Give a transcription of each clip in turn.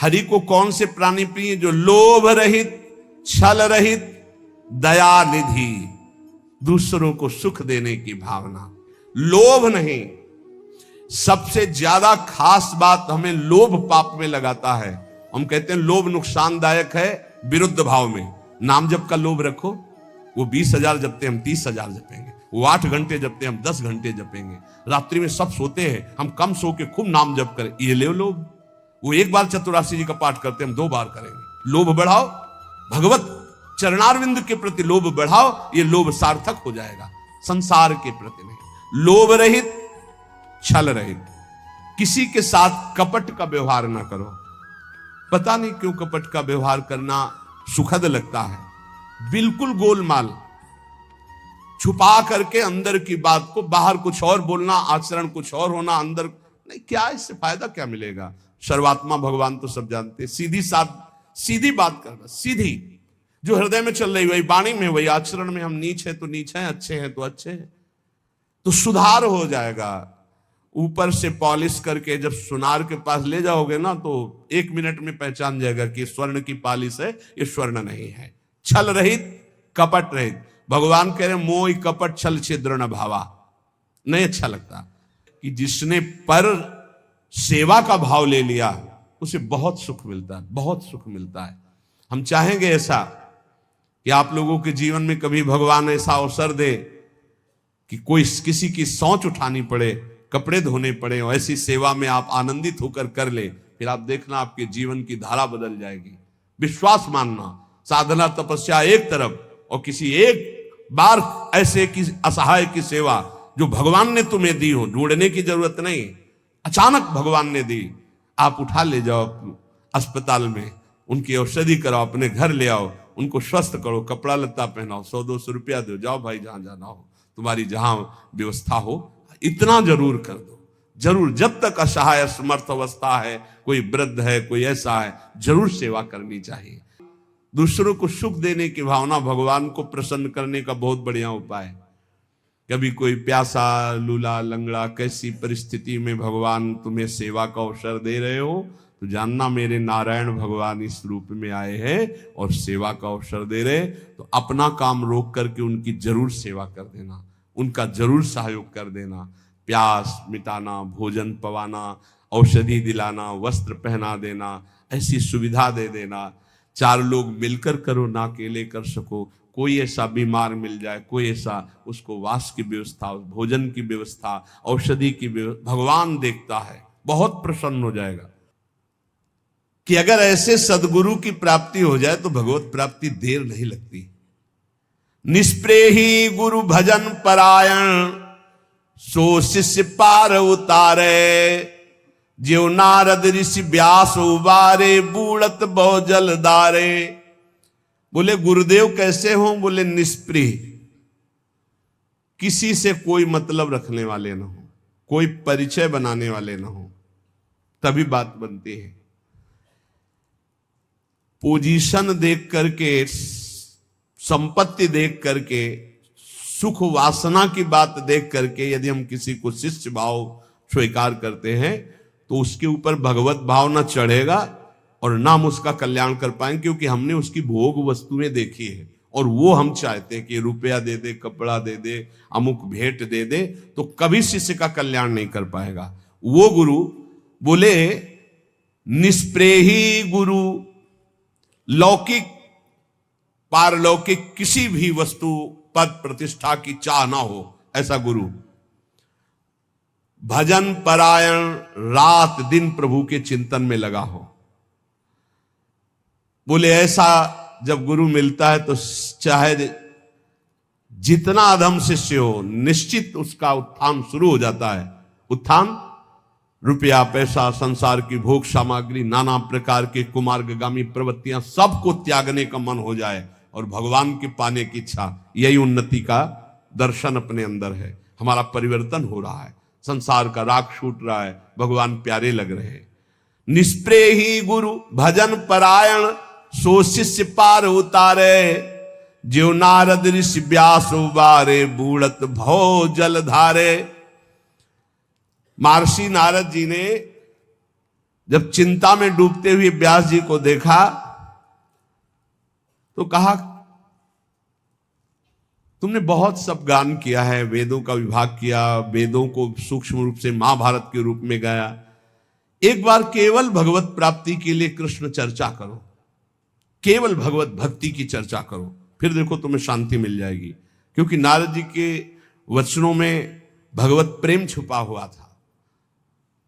हरि को कौन से प्राणी प्रिय? जो लोभ रहित, छल रहित, दया निधि, दूसरों को सुख देने की भावना, लोभ नहीं। सबसे ज्यादा खास बात हमें लोभ पाप में लगाता है। हम कहते हैं लोभ नुकसानदायक है विरुद्ध भाव में। नाम जप का लोभ रखो, वो 20,000 जपते हम 30,000 जपेंगे, वो 8 घंटे जपते हम 10 घंटे जपेंगे, रात्रि में सब सोते हैं हम कम सो के खूब नाम जप करें, ये ले लोभ। वो एक बार चतुरासी जी का पाठ करते हम 2 बार करेंगे। लोभ बढ़ाओ, भगवत चरणारविंद के प्रति लोभ बढ़ाओ, ये लोभ सार्थक हो जाएगा, संसार के प्रति नहीं। लोभ रहित, छल रहित, किसी के साथ कपट का व्यवहार ना करो। पता नहीं क्यों कपट का व्यवहार करना सुखद लगता है। बिल्कुल गोलमाल, छुपा करके अंदर की बात को बाहर कुछ और बोलना, आचरण कुछ और होना, अंदर नहीं। क्या इससे फायदा क्या मिलेगा? सर्वात्मा भगवान तो सब जानते। सीधी बात करना, सीधी, जो हृदय में चल रही वही वाणी में, वही आचरण में। हम नीच है तो नीच है, अच्छे हैं तो अच्छे हैं, तो सुधार हो जाएगा। ऊपर से पॉलिश करके जब सुनार के पास ले जाओगे ना, तो 1 मिनट में पहचान जाएगा कि स्वर्ण की पॉलिश है, ये स्वर्ण नहीं है। छल रहित, कपट रहित। भगवान कह रहे मोह कपट छल छिद्र न भावा। नहीं अच्छा लगता कि जिसने पर सेवा का भाव ले लिया उसे बहुत सुख मिलता है, बहुत सुख मिलता है। हम चाहेंगे ऐसा कि आप लोगों के जीवन में कभी भगवान ऐसा अवसर दे कि कोई किसी की सोच उठानी पड़े, कपड़े धोने पड़े, और ऐसी सेवा में आप आनंदित होकर कर ले, फिर आप देखना आपके जीवन की धारा बदल जाएगी। विश्वास मानना, साधना तपस्या एक तरफ, और किसी एक बार ऐसे की असहाय की सेवा जो भगवान ने तुम्हें दी हो, ढूंढने की जरूरत नहीं, अचानक भगवान ने दी, आप उठा ले जाओ अस्पताल में, उनकी औषधि कराओ, अपने घर ले आओ, उनको स्वस्थ करो, कपड़ा लत्ता पहनाओ, 100-200 रुपया दो, जाओ भाई जहां जाना हो, तुम्हारी जहां व्यवस्था हो, इतना जरूर कर दो। जरूर, जब तक असहाय असमर्थ अवस्था है, कोई वृद्ध है, कोई ऐसा है, जरूर सेवा करनी चाहिए। दूसरों को सुख देने की भावना भगवान को प्रसन्न करने का बहुत बढ़िया उपाय है। कभी कोई प्यासा, लूला, लंगड़ा, कैसी परिस्थिति में भगवान तुम्हें सेवा का अवसर दे रहे हो, तो जानना मेरे नारायण भगवान इस रूप में आए हैं और सेवा का अवसर दे रहे। तो अपना काम रोक करके उनकी जरूर सेवा कर देना, उनका जरूर सहयोग कर देना। प्यास मिटाना, भोजन पवाना, औषधि दिलाना, वस्त्र पहना देना, ऐसी सुविधा दे देना। 4 लोग मिलकर करो, ना अकेले कर सको। कोई ऐसा बीमार मिल जाए, कोई ऐसा, उसको वास की व्यवस्था, भोजन की व्यवस्था, औषधि की व्यवस्था, भगवान देखता है, बहुत प्रसन्न हो जाएगा। कि अगर ऐसे सदगुरु की प्राप्ति हो जाए तो भगवत प्राप्ति देर नहीं लगती। निष्प्रेही गुरु भजन परायण, सो शिष्य पार उतारे। ज्यो नारद ऋषि व्यास उबारे, बूढ़त बहु जल धारे। बोले गुरुदेव कैसे हो? बोले निष्प्रिय, किसी से कोई मतलब रखने वाले ना हो, कोई परिचय बनाने वाले ना हो, तभी बात बनती है। पोजीशन देख करके, संपत्ति देख करके, सुख वासना की बात देख करके यदि हम किसी को शिष्य भाव स्वीकार करते हैं तो उसके ऊपर भगवत भाव न चढ़ेगा और ना हम उसका कल्याण कर पाएंगे, क्योंकि हमने उसकी भोग वस्तुएं देखी है और वो हम चाहते हैं कि रुपया दे दे, कपड़ा दे दे, अमुक भेंट दे दे, तो कभी शिष्य का कल्याण नहीं कर पाएगा। वो गुरु बोले निष्प्रेही गुरु, लौकिक पारलौकिक किसी भी वस्तु, पद प्रतिष्ठा की चाह ना हो, ऐसा गुरु। भजन परायण, रात दिन प्रभु के चिंतन में लगा हो। बोले ऐसा जब गुरु मिलता है तो चाहे जितना अधम शिष्य हो, निश्चित उसका उत्थान शुरू हो जाता है। उत्थान, रुपया पैसा, संसार की भोग सामग्री, नाना प्रकार के कुमार्गामी प्रवृत्तियां, सबको त्यागने का मन हो जाए और भगवान के पाने की इच्छा। यही उन्नति का दर्शन अपने अंदर है। हमारा परिवर्तन हो रहा है, संसार का राग छूट रहा है, भगवान प्यारे लग रहे हैं। निष्प्रेही गुरु भजन परायण, सो शिष्य पार उतारे। ज्यो नारद ऋषि व्यास उबारे, बूढ़त भौ जल धारे। महर्षि नारद जी ने जब चिंता में डूबते हुए व्यास जी को देखा तो कहा, तुमने बहुत सब गान किया है, वेदों का विभाग किया, वेदों को सूक्ष्म रूप से महाभारत के रूप में गाया, एक बार केवल भगवत प्राप्ति के लिए कृष्ण चर्चा करो, केवल भगवत भक्ति की चर्चा करो, फिर देखो तुम्हें शांति मिल जाएगी। क्योंकि नारद जी के वचनों में भगवत प्रेम छुपा हुआ था।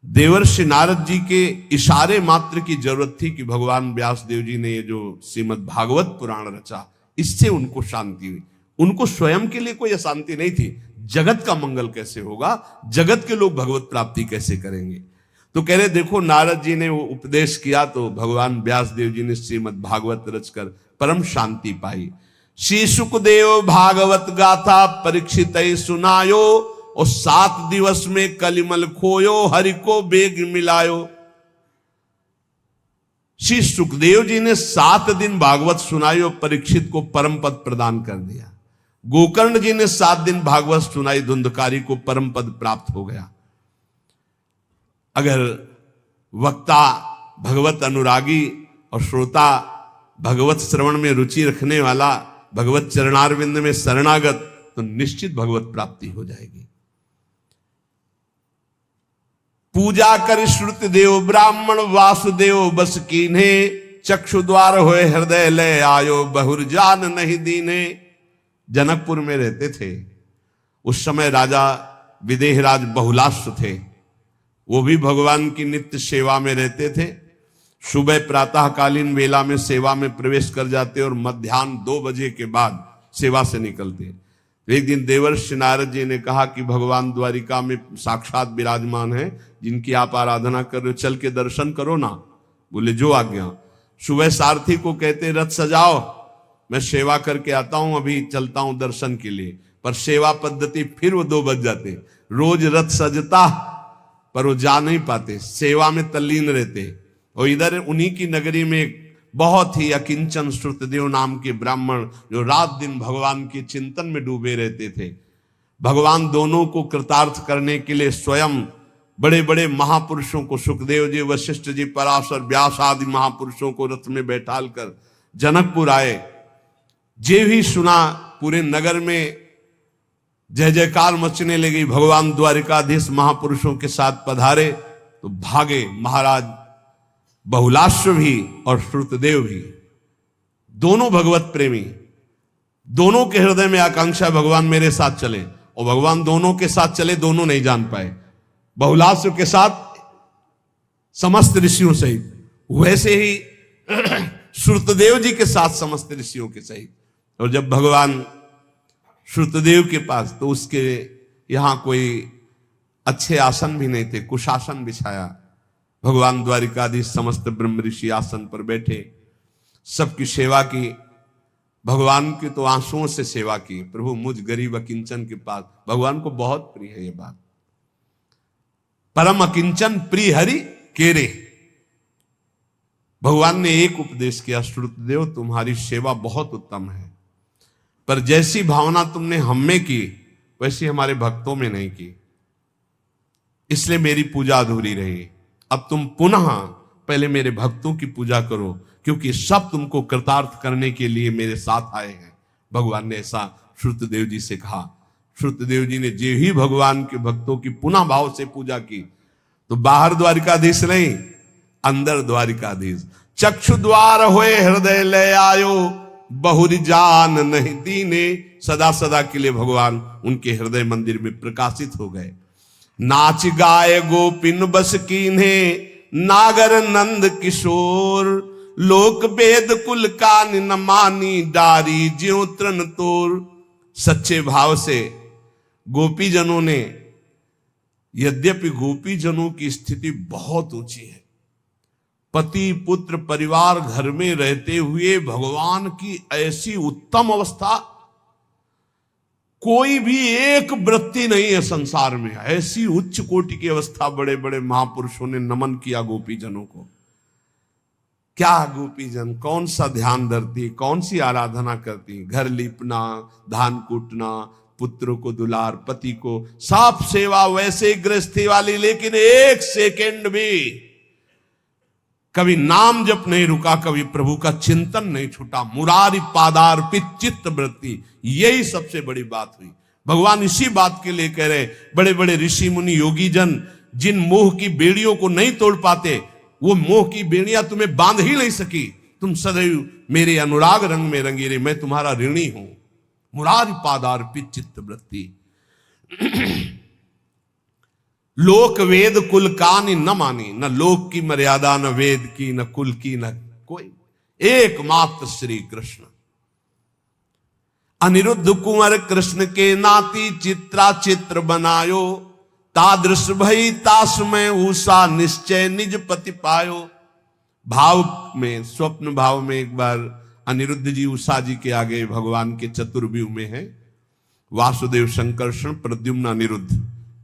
देवर्षि नारद जी के इशारे मात्र की जरूरत थी कि भगवान व्यास देव जी ने ये जो श्रीमद् भागवत पुराण रचा, इससे उनको शांति हुई। उनको स्वयं के लिए कोई अशांति नहीं थी, जगत का मंगल कैसे होगा, जगत के लोग भगवत प्राप्ति कैसे करेंगे। तो कह रहे देखो, नारद जी ने वो उपदेश किया तो भगवान व्यास देव जी ने श्रीमद् भागवत रचकर परम शांति पाई। श्री सुखदेव भागवत गाथा परीक्षित सुनायो, और 7 दिवस में कलिमल खोयो, हरि को बेग मिलायो। श्री सुखदेव जी ने 7 दिन भागवत सुनाई और परीक्षित को परम पद प्रदान कर दिया। गोकर्ण जी ने 7 दिन भागवत सुनाई, धुंधकारी को परम पद प्राप्त हो गया। अगर वक्ता भगवत अनुरागी और श्रोता भगवत श्रवण में रुचि रखने वाला, भगवत चरणारविंद में शरणागत, तो निश्चित भगवत प्राप्ति हो जाएगी। पूजा कर श्रुति देव ब्राह्मण, वासुदेव बस कीन्हे, चक्षु द्वार होए हृदय ले आयो, बहुर जान नहीं दीने। जनकपुर में रहते थे उस समय राजा विदेहराज बहुलाश्व थे। वो भी भगवान की नित्य सेवा में रहते थे। सुबह प्रातःकालीन वेला में सेवा में प्रवेश कर जाते और मध्याह्न 2 बजे के बाद सेवा से निकलते। एक दिन देवर्षि नारद जी ने कहा कि भगवान द्वारिका में साक्षात विराजमान है, जिनकी आप आराधना कर रहे हो, चल के दर्शन करो ना। बोले जो आज्ञा। सुबह सारथी को कहते रथ सजाओ, मैं सेवा करके आता हूं, अभी चलता हूं दर्शन के लिए। पर सेवा पद्धति फिर वो 2 बज जाते। रोज रथ सजता पर वो जा नहीं पाते, सेवा में तल्लीन रहते। और इधर उन्हीं की नगरी में बहुत ही अकिंचन श्रुतदेव नाम के ब्राह्मण, जो रात दिन भगवान के चिंतन में डूबे रहते थे। भगवान दोनों को कृतार्थ करने के लिए स्वयं बड़े बड़े महापुरुषों को, सुखदेव जी, वशिष्ठ जी, पराशर, व्यास आदि महापुरुषों को रथ में बैठाल कर जनकपुर आए। जे भी सुना पूरे नगर में जय जयकार मचने लगी। भगवान द्वारिकाधीश महापुरुषों के साथ पधारे तो भागे महाराज बहुलाश्व भी और श्रुतदेव भी, दोनों भगवत प्रेमी। दोनों के हृदय में आकांक्षा, भगवान मेरे साथ चले। और भगवान दोनों के साथ चले, दोनों नहीं जान पाए। बहुलाश्व के साथ समस्त ऋषियों सहित, वैसे ही श्रुतदेव जी के साथ समस्त ऋषियों के सहित। और जब भगवान श्रुतदेव के पास, तो उसके यहां कोई अच्छे आसन भी नहीं थे, कुशासन बिछाया। भगवान द्वारिकाधीश समस्त ब्रह्म ऋषि आसन पर बैठे, सबकी सेवा की। भगवान की तो आंसुओं से सेवा की। प्रभु मुझ गरीब अकिंचन के पास, भगवान को बहुत प्रिय है ये बात। परम अकिंचन प्रिय हरि केरे। भगवान ने एक उपदेश किया, श्रुतदेव तुम्हारी सेवा बहुत उत्तम है, पर जैसी भावना तुमने हम में की वैसी हमारे भक्तों में नहीं की, इसलिए मेरी पूजा अधूरी रही। अब तुम पुनः पहले मेरे भक्तों की पूजा करो, क्योंकि सब तुमको कृतार्थ करने के लिए मेरे साथ आए हैं। भगवान ने ऐसा श्रुतदेव जी से कहा। श्रुतदेव जी ने जे ही भगवान के भक्तों की पुनः भाव से पूजा की, तो बाहर द्वारिकाधीश नहीं, अंदर द्वारिकाधीश। चक्षु द्वार होए हृदय ले आयो, बहुरी जान नहीं दीने। सदा सदा के लिए भगवान उनके हृदय मंदिर में प्रकाशित हो गए। नाच गाय गोपिन बस कीन्हे, नागर नंद किशोर। लोक वेद कुल कान न मानी, डारी ज्यों तृण तोर। सच्चे भाव से गोपीजनों ने, यद्यपि गोपीजनों की स्थिति बहुत ऊंची है, पति पुत्र परिवार घर में रहते हुए भगवान की ऐसी उत्तम अवस्था कोई भी एक वृत्ति नहीं है संसार में। ऐसी उच्च कोटि की अवस्था बड़े बड़े महापुरुषों ने नमन किया गोपीजनों को। क्या गोपीजन कौन सा ध्यान धरती, कौन सी आराधना करती, घर लीपना, धान कूटना, पुत्रों को दुलार, पति को साफ सेवा, वैसे गृहस्थी वाली। लेकिन एक सेकंड भी कभी नाम जप नहीं रुका, कभी प्रभु का चिंतन नहीं छूटा। मुरारी पादार्पित चित्त वृत्ति, यही सबसे बड़ी बात हुई। भगवान इसी बात के लिए कह रहे, बड़े बड़े ऋषि मुनि योगी जन जिन मोह की बेड़ियों को नहीं तोड़ पाते, वो मोह की बेड़ियां तुम्हें बांध ही नहीं सकी। तुम सदैव मेरे अनुराग रंग में रंगे रहे, मैं तुम्हारा ऋणी हूं। मुरारी पादार्पित चित्त वृत्ति। लोक वेद कुल कानी न मानी, न लोक की मर्यादा, न वेद की, न कुल की, न कोई, एकमात्र श्री कृष्ण। अनिरुद्ध कुंवर कृष्ण के नाती, चित्रा चित्र बनायो, तादृश भई तास में उषा, निश्चय निज पति पायो। भाव में, स्वप्न भाव में एक बार अनिरुद्ध जी उषा जी के आगे भगवान के चतुर्व्यूह में है। वासुदेव संकर्षण प्रद्युम्न अनिरुद्ध,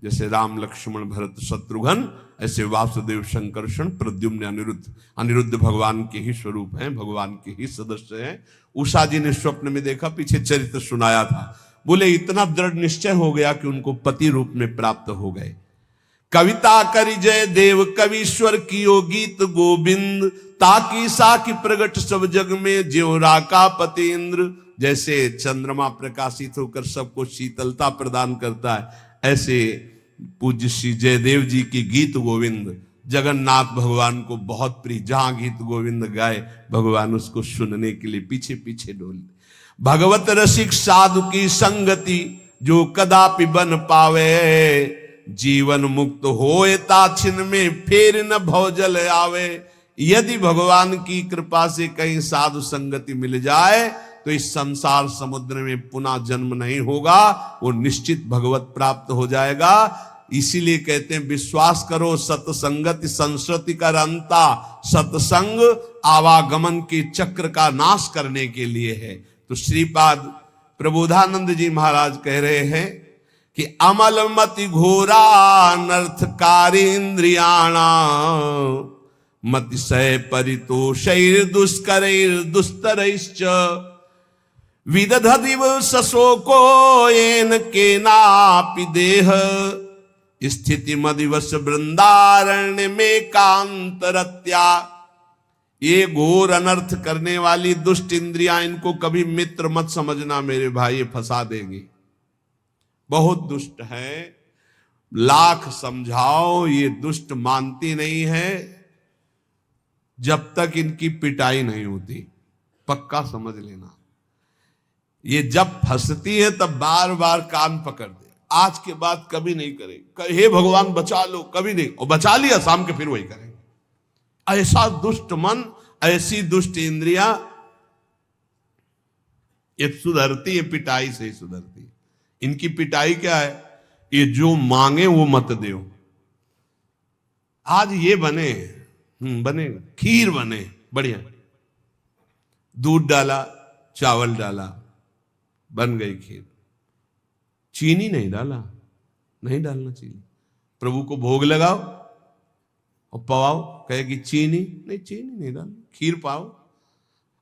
जैसे राम लक्ष्मण भरत शत्रुघ्न, ऐसे वासुदेव संकर्षण प्रद्युम्न अनिरुद्ध। अनिरुद्ध भगवान के ही स्वरूप हैं, भगवान के ही सदस्य हैं। उषा जी ने स्वप्न में देखा, पीछे चरित्र सुनाया था। बोले इतना दृढ़ निश्चय हो गया कि उनको पति रूप में प्राप्त हो गए। कविता करि जय देव कवीश्वर कियो गीत गोविंद, ताकि साकी प्रगट सब जग में, ज्यों राका पति इंद्र। जैसे चंद्रमा प्रकाशित होकर सबको शीतलता प्रदान करता है, ऐसे पूज्य श्री जयदेव जी की गीत गोविंद जगन्नाथ भगवान को बहुत प्रिय। जहां गीत गोविंद गाए, भगवान उसको सुनने के लिए पीछे पीछे डोले। भगवत रसिक साधु की संगति, जो कदापि बन पावे, जीवन मुक्त होए ताछिन में, फेर न भवजल आवे। यदि भगवान की कृपा से कहीं साधु संगति मिल जाए, तो इस संसार समुद्र में पुनः जन्म नहीं होगा, वो निश्चित भगवत प्राप्त हो जाएगा। इसीलिए कहते हैं विश्वास करो सत्संगति संस्कृति का अंता। सत्संग आवागमन के चक्र का नाश करने के लिए है। तो श्रीपाद प्रबोधानंद जी महाराज कह रहे हैं कि अमल मति घोरा नर्थकारी इंद्रियाणा, मतिशय परितोषैर दुष्करैर दुस्तरैश्च, विदधदिव सशोको येन केनापि देह, स्थिति मदिवश वृंदारण्य में कांतरत्या। ये घोर अनर्थ करने वाली दुष्ट इंद्रियां, इनको कभी मित्र मत समझना मेरे भाई, ये फंसा देंगे। बहुत दुष्ट है, लाख समझाओ ये दुष्ट मानती नहीं है, जब तक इनकी पिटाई नहीं होती। पक्का समझ लेना, ये जब फंसती है तब बार बार कान पकड़ दे। आज के बाद कभी नहीं करें, हे भगवान बचा लो, कभी नहीं। और बचा लिया, शाम के फिर वही करेंगे। ऐसा दुष्ट मन, ऐसी दुष्ट इंद्रियां, ये सुधरती है पिटाई से ही सुधरती है। इनकी पिटाई क्या है? ये जो मांगे वो मत दो। आज ये बने, बनेगा, खीर बने बढ़िया, दूध डाला, चावल डाला, बन गई खीर। चीनी नहीं डाला, नहीं डालना चीनी। प्रभु को भोग लगाओ और पवाओ, कहेगी चीनी नहीं, चीनी नहीं डालना, खीर पाओ।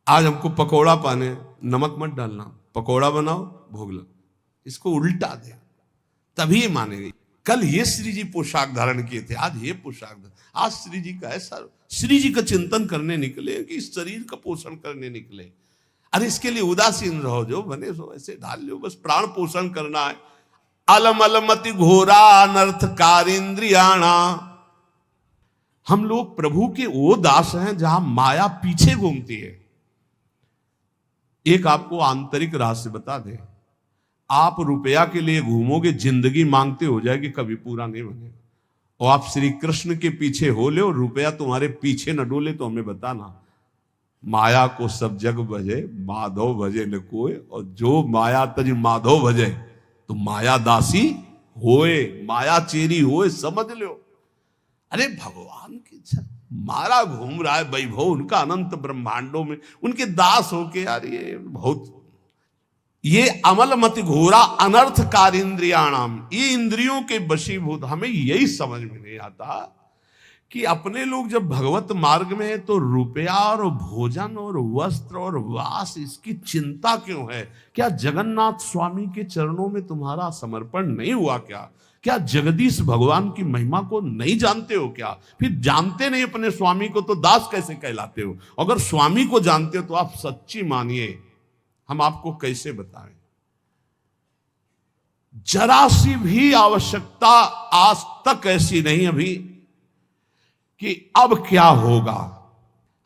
आज हमको पकोड़ा पाने, नमक मत डालना, पकोड़ा बनाओ, भोग लगाओ। इसको उल्टा दे, तभी मानेगी। कल ये श्री जी पोशाक धारण किए थे, आज ये पोशाक धारण। आज श्री जी का ऐसा, श्री जी का चिंतन करने निकले कि इस शरीर का पोषण करने निकले। अरे इसके लिए उदासीन रहो, जो बने सो ऐसे ढाल लो, बस प्राण पोषण करना है। अलम अलमति घोरा अनर्थकार इंद्रियाणा। हम लोग प्रभु के वो दास हैं जहां माया पीछे घूमती है। एक आपको आंतरिक रहस्य बता दे, आप रुपया के लिए घूमोगे, जिंदगी मांगते हो जाएगी, कभी पूरा नहीं बनेगा। और आप श्री कृष्ण के पीछे हो ले और रुपया तुम्हारे पीछे न डोले, तो हमें बताना। माया को सब जग भजे, माधव भजे न कोय। और जो माया तज माधव भजे, तो माया दासी होए, माया चेरी होए, समझ लो। अरे भगवान की इच्छा, मारा घूम रहा है वैभव उनका अनंत ब्रह्मांडों में, उनके दास होके। यार ये बहुत, ये अमल मति घोरा अनर्थकार इंद्रियाणाम, ये इंद्रियों के वशीभूत। हमें यही समझ में नहीं आता कि अपने लोग जब भगवत मार्ग में है तो रुपया और भोजन और वस्त्र और वास, इसकी चिंता क्यों है? क्या जगन्नाथ स्वामी के चरणों में तुम्हारा समर्पण नहीं हुआ क्या? क्या जगदीश भगवान की महिमा को नहीं जानते हो क्या? फिर जानते नहीं अपने स्वामी को तो दास कैसे कहलाते हो? अगर स्वामी को जानते हो तो आप सच्ची मानिए, हम आपको कैसे बताएं। जरा सी भी आवश्यकता आज तक ऐसी नहीं अभी कि अब क्या होगा।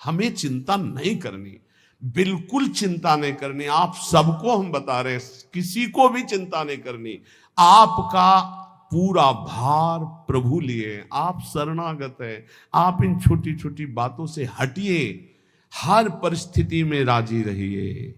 हमें चिंता नहीं करनी, बिल्कुल चिंता नहीं करनी। आप सबको हम बता रहे हैं, किसी को भी चिंता नहीं करनी। आपका पूरा भार प्रभु लिए, आप शरणागत है। आप इन छोटी छोटी बातों से हटिए, हर परिस्थिति में राजी रहिए।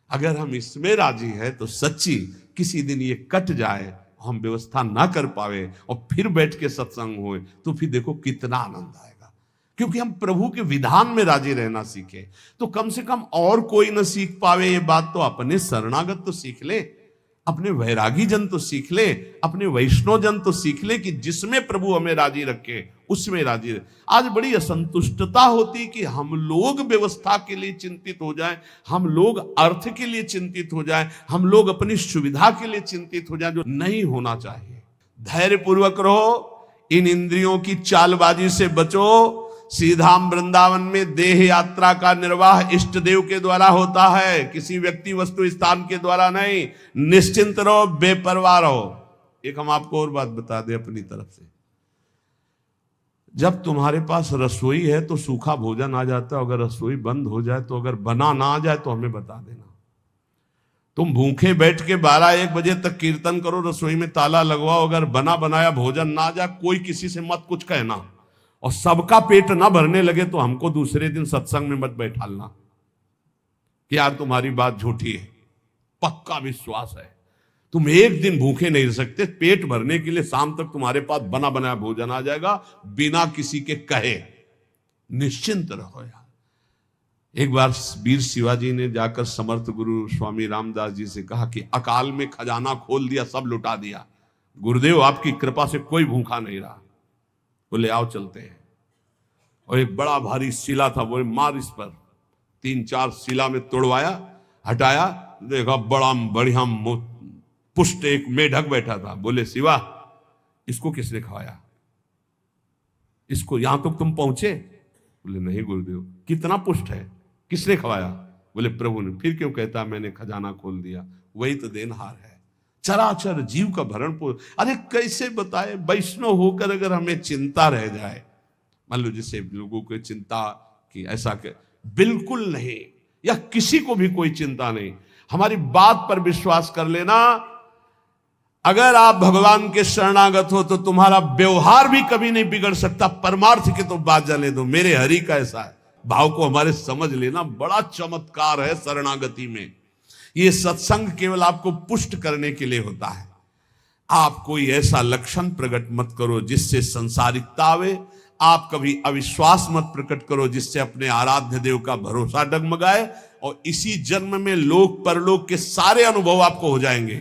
अगर हम इसमें राजी है तो सच्ची किसी दिन ये कट जाए, हम व्यवस्था ना कर पावे और फिर बैठ के सत्संग होए, तो फिर देखो कितना आनंद आएगा। क्योंकि हम प्रभु के विधान में राजी रहना सीखे, तो कम से कम और कोई ना सीख पावे ये बात तो अपने शरणागत तो सीख ले, अपने वैरागी जन तो सीख ले, अपने वैष्णव जन तो सीख ले कि जिसमें प्रभु हमें राजी रखे उसमें राजी रहे। आज बड़ी असंतुष्टता होती कि हम लोग व्यवस्था के लिए चिंतित हो जाएं, हम लोग अर्थ के लिए चिंतित हो जाएं, हम लोग अपनी सुविधा के लिए चिंतित हो जाएं, जो नहीं होना चाहिए। धैर्य पूर्वक रहो, इन इंद्रियों की चालबाजी से बचो। श्रीधाम वृंदावन में देह यात्रा का निर्वाह इष्ट देव के द्वारा होता है, किसी व्यक्ति वस्तु स्थान के द्वारा नहीं। निश्चिंत रहो, बेपरवाह रहो। एक हम आपको और बात बता दें अपनी तरफ से, जब तुम्हारे पास रसोई है तो सूखा भोजन आ जाता है। अगर रसोई बंद हो जाए तो, अगर बना ना आ जाए तो हमें बता देना। तुम भूखे बैठ के 12-1 बजे तक कीर्तन करो, रसोई में ताला लगवाओ, अगर बना बनाया भोजन ना आ जाए, कोई किसी से मत कुछ कहना। और सबका पेट ना भरने लगे तो हमको दूसरे दिन सत्संग में मत बैठालना कि यार तुम्हारी बात झूठी है। पक्का विश्वास है, तुम एक दिन भूखे नहीं रह सकते। पेट भरने के लिए शाम तक तुम्हारे पास बना बनाया भोजन आ जाएगा, बिना किसी के कहे। निश्चिंत रहो यार। एक बार वीर शिवाजी ने जाकर समर्थ गुरु स्वामी रामदास जी से कहा कि अकाल में खजाना खोल दिया, सब लुटा दिया, गुरुदेव आपकी कृपा से कोई भूखा नहीं रहा। बोले आओ चलते हैं। और एक बड़ा भारी शिला था, बोले मार इस पर। 3-4 शिला में तोड़वाया, हटाया, देखा बड़ा बढ़िया पुष्ट एक मेढक बैठा था। बोले शिवा, इसको किसने खवाया? इसको यहां तक तुम पहुंचे? बोले नहीं गुरुदेव। कितना पुष्ट है, किसने खवाया? बोले प्रभु ने। फिर क्यों कहता मैंने खजाना खोल दिया? वही तो देनहार है, चराचर जीव का भरण पोषण। अरे कैसे बताए, वैष्णव होकर अगर हमें चिंता रह जाए, मान लो जैसे लोगों को चिंता कि ऐसा के, बिल्कुल नहीं, या किसी को भी कोई चिंता नहीं। हमारी बात पर विश्वास कर लेना। अगर आप भगवान के शरणागत हो तो तुम्हारा व्यवहार भी कभी नहीं बिगड़ सकता। परमार्थ की तो बात जाने दो, मेरे हरि का ऐसा है भाव को हमारे समझ लेना। बड़ा चमत्कार है शरणागति में। ये सत्संग केवल आपको पुष्ट करने के लिए होता है। आप कोई ऐसा लक्षण प्रकट मत करो जिससे संसारिकता आवे। आप कभी अविश्वास मत प्रकट करो जिससे अपने आराध्य देव का भरोसा डगमगाए। और इसी जन्म में लोक परलोक के सारे अनुभव आपको हो जाएंगे।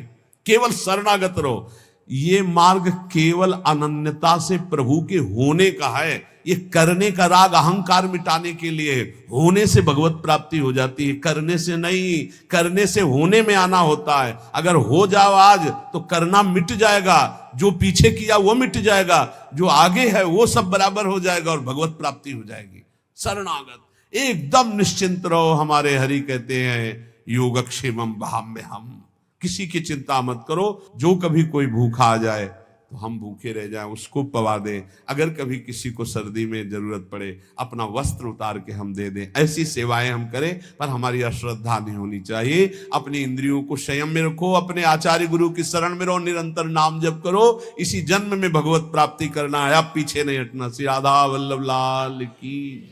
केवल शरणागत रहो। ये मार्ग केवल अनन्यता से प्रभु के होने का है। ये करने का राग अहंकार मिटाने के लिए है। होने से भगवत प्राप्ति हो जाती है, करने से नहीं। करने से होने में आना होता है। अगर हो जाओ आज तो करना मिट जाएगा, जो पीछे किया वो मिट जाएगा, जो आगे है वो सब बराबर हो जाएगा और भगवत प्राप्ति हो जाएगी। शरणागत एकदम निश्चिंत रहो। हमारे हरि कहते हैं योगक्षेमम भाम्यहम्। किसी की चिंता मत करो। जो कभी कोई भूखा आ जाए तो हम भूखे रह जाएं, उसको पवा दें। अगर कभी किसी को सर्दी में जरूरत पड़े, अपना वस्त्र उतार के हम दे दें। ऐसी सेवाएं हम करें, पर हमारी अश्रद्धा नहीं होनी चाहिए। अपनी इंद्रियों को संयम में रखो, अपने आचार्य गुरु की शरण में रहो, निरंतर नाम जप करो। इसी जन्म में भगवत प्राप्ति करना है, अब पीछे नहीं हटना। श्री राधा वल्लभ लाल की।